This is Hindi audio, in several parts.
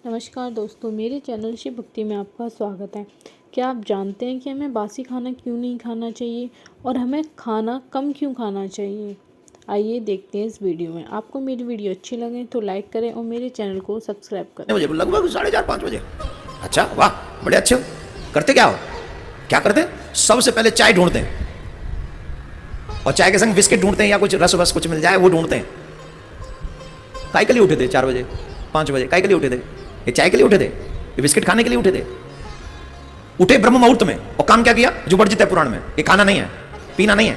नमस्कार दोस्तों, मेरे चैनल शिव भक्ति में आपका स्वागत है। क्या आप जानते हैं कि हमें बासी खाना क्यों नहीं खाना चाहिए और हमें खाना कम क्यों खाना चाहिए? आइए देखते हैं इस वीडियो में। आपको मेरी वीडियो अच्छी लगे तो लाइक करें और मेरे चैनल को सब्सक्राइब करें। बजे लगभग 4:30-5 बजे। अच्छा, वाह, बड़े अच्छे हो। करते क्या हो? क्या करते हैं? सबसे पहले चाय ढूंढते हैं और चाय के संग बिस्किट ढूंढते हैं या कुछ रस वस कुछ मिल जाए वो ढूंढते हैं। काय के लिए उठे थे 4 बजे 5 बजे? काय के लिए उठे थे? ये चाय के लिए उठे थे? ये बिस्किट खाने के लिए उठे थे? उठे ब्रह्म मुहूर्त में और काम क्या किया जो वर्जित है पुराण में? ये खाना नहीं है, पीना नहीं है।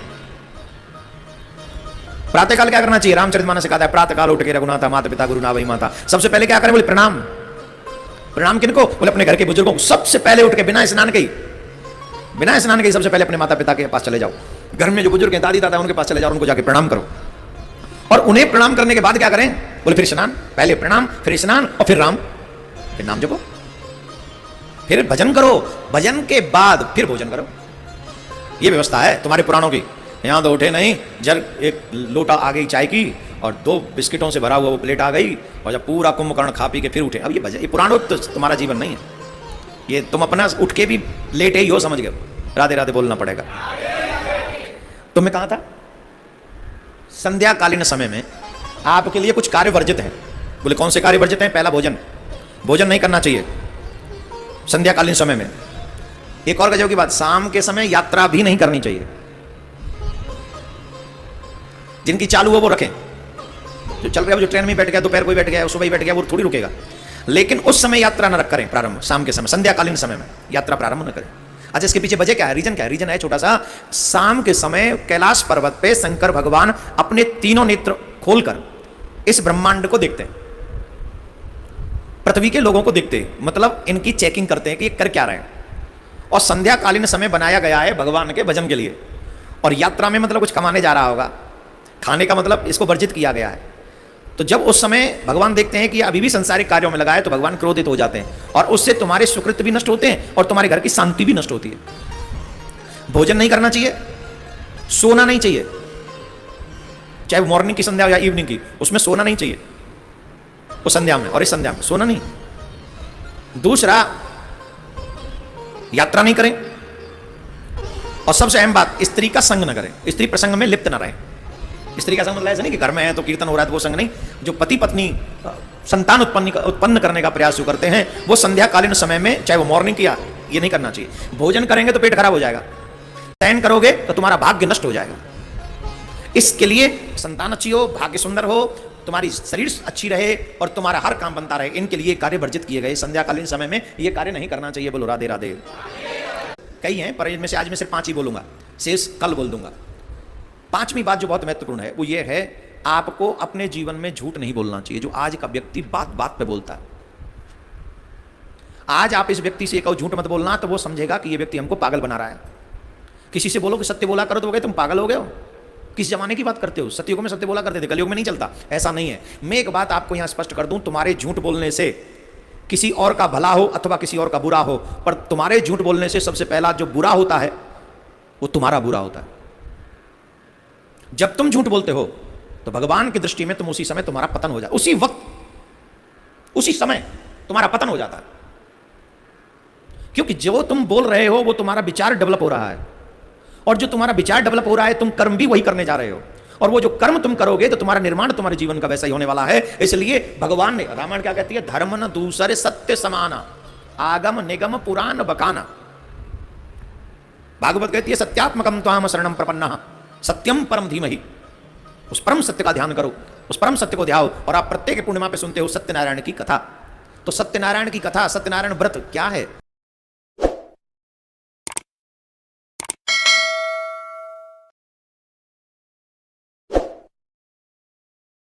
प्रातःकाल क्या करना चाहिए? रामचरितमानस से कहा है प्रातःकाल उठ के रघुनाथा माता पिता गुरु नावई माता। सबसे पहले क्या करें? बोले प्रणाम। प्रणाम किनको? बोले अपने घर के बुजुर्गों को। सबसे पहले उठ के बिना स्नान के सबसे पहले अपने माता पिता के पास चले जाओ। घर में जो बुजुर्ग हैं, दादी दादा, उनके पास चले जाओ, उनको जाके प्रणाम करो। और उन्हें प्रणाम करने के बाद क्या करें? बोले फिर स्नान। पहले प्रणाम, फिर स्नान और फिर राम, फिर नाम जपो, फिर भजन करो। भजन के बाद फिर भोजन करो। ये व्यवस्था है तुम्हारे पुराणों की। यहां तो उठे नहीं, जल एक लोटा आ गई चाय की और 2 बिस्किटों से भरा हुआ वो प्लेट आ गई और जब पूरा कुंभकर्ण खा पी के फिर उठे। अब ये भजन, ये पुराणों तो तुम्हारा जीवन नहीं है। ये तुम अपना उठ के भी लेटे ही हो, समझ गए? राधे राधे बोलना पड़ेगा। तुम्हें कहा था संध्याकालीन समय में आपके लिए कुछ कार्य वर्जित हैं। बोले कौन से कार्य वर्जित हैं? पहला भोजन नहीं करना चाहिए संध्याकालीन समय में। एक और गजब की बात, शाम के समय यात्रा भी नहीं करनी चाहिए। जिनकी चालू हो वो रखें। जो चल रहा है, जो ट्रेन में बैठ गया, दोपहर को बैठ गया, सुबह ही बैठ गया, वो थोड़ी रुकेगा। लेकिन उस समय यात्रा न करें प्रारंभ। शाम के समय, संध्याकालीन समय में यात्रा प्रारंभ न करें। अच्छा, इसके पीछे वजह क्या है? रीजन क्या है? रीजन है छोटा सा। शाम के समय कैलाश पर्वत पे शंकर भगवान अपने तीनों नेत्र खोलकर इस ब्रह्मांड को देखते हैं, पृथ्वी के लोगों को देखते हैं, मतलब इनकी चेकिंग करते हैं कि ये कर क्या रहे हैं। और संध्याकालीन समय बनाया गया है भगवान के भजन के लिए। और यात्रा में मतलब कुछ कमाने जा रहा होगा, खाने का मतलब इसको वर्जित किया गया है। तो जब उस समय भगवान देखते हैं कि अभी भी संसारिक कार्यों में लगा है तो भगवान क्रोधित हो जाते हैं और उससे तुम्हारे सुकृत भी नष्ट होते हैं और तुम्हारे घर की शांति भी नष्ट होती है। भोजन नहीं करना चाहिए, सोना नहीं चाहिए, चाहे वो मॉर्निंग की संध्या हो या इवनिंग की, उसमें सोना नहीं चाहिए। उस संध्या में और इस संध्या में सोना नहीं। दूसरा, यात्रा नहीं करें। और सबसे अहम बात, स्त्री का संग न करें, स्त्री प्रसंग में लिप्त न रहें। स्त्री का संग मतलब ऐसा नहीं कि घर में है तो कीर्तन हो रहा है तो वो संग नहीं। जो पति पत्नी संतान उत्पन्न करने का प्रयास जो करते हैं वो संध्याकालीन समय में, चाहे वो मॉर्निंग किया, ये नहीं करना चाहिए। भोजन करेंगे तो पेट खराब हो जाएगा, शयन करोगे तो तुम्हारा भाग्य नष्ट हो जाएगा। इसके लिए संतान अच्छी हो, भाग्य सुंदर हो, तुम्हारी शरीर अच्छी रहे और तुम्हारा हर काम बनता रहे, इनके लिए कार्य वर्जित किए गए। संध्याकालीन समय में ये कार्य नहीं करना चाहिए। बोलो राधे राधे। कई हैं पर इनमें से आज मैं सिर्फ 5 ही बोलूंगा, शेष कल बोल दूंगा। 5वीं बात जो बहुत महत्वपूर्ण है वो ये है, आपको अपने जीवन में झूठ नहीं बोलना चाहिए, जो आज का व्यक्ति बात बात पे बोलता है। आज आप इस व्यक्ति से कहो झूठ मत बोलना तो वो समझेगा कि ये व्यक्ति हमको पागल बना रहा है। किसी से बोलो कि सत्य बोला करो तो वो कहे तुम पागल हो गए हो। किस जमाने की बात करते हो? सतयुग में सत्य बोला करते थे, कलयुग में नहीं चलता। ऐसा नहीं है। मैं एक बात आपको यहां स्पष्ट कर दूं, तुम्हारे झूठ बोलने से किसी और का भला हो अथवा किसी और का बुरा हो, पर तुम्हारे झूठ बोलने से सबसे पहला जो बुरा होता है वो तुम्हारा बुरा होता है। जब तुम झूठ बोलते हो तो भगवान की दृष्टि में तुम उसी समय तुम्हारा पतन हो जाता, उसी वक्त उसी समय तुम्हारा पतन हो जाता है। क्योंकि जो तुम बोल रहे हो वो तुम्हारा विचार डेवलप हो रहा है और जो तुम्हारा विचार डेवलप हो रहा है तुम कर्म भी वही करने जा रहे हो और वो जो कर्म तुम करोगे तो तुम्हारा निर्माण तुम्हारे जीवन का वैसा ही होने वाला है। इसलिए भगवान ने, रामायण क्या कहती है? धर्म न दूसरे सत्य समाना, आगम निगम पुराण बकाना। भागवत कहती है सत्यात्मकम त्वाम शरणम प्रपन्नः सत्यम परम धीमहि। उस परम सत्य का ध्यान करो, उस परम सत्य को ध्याओ। और आप प्रत्येक पूर्णिमा पे सुनते हो सत्यनारायण की कथा। तो सत्यनारायण की कथा, सत्यनारायण व्रत क्या है?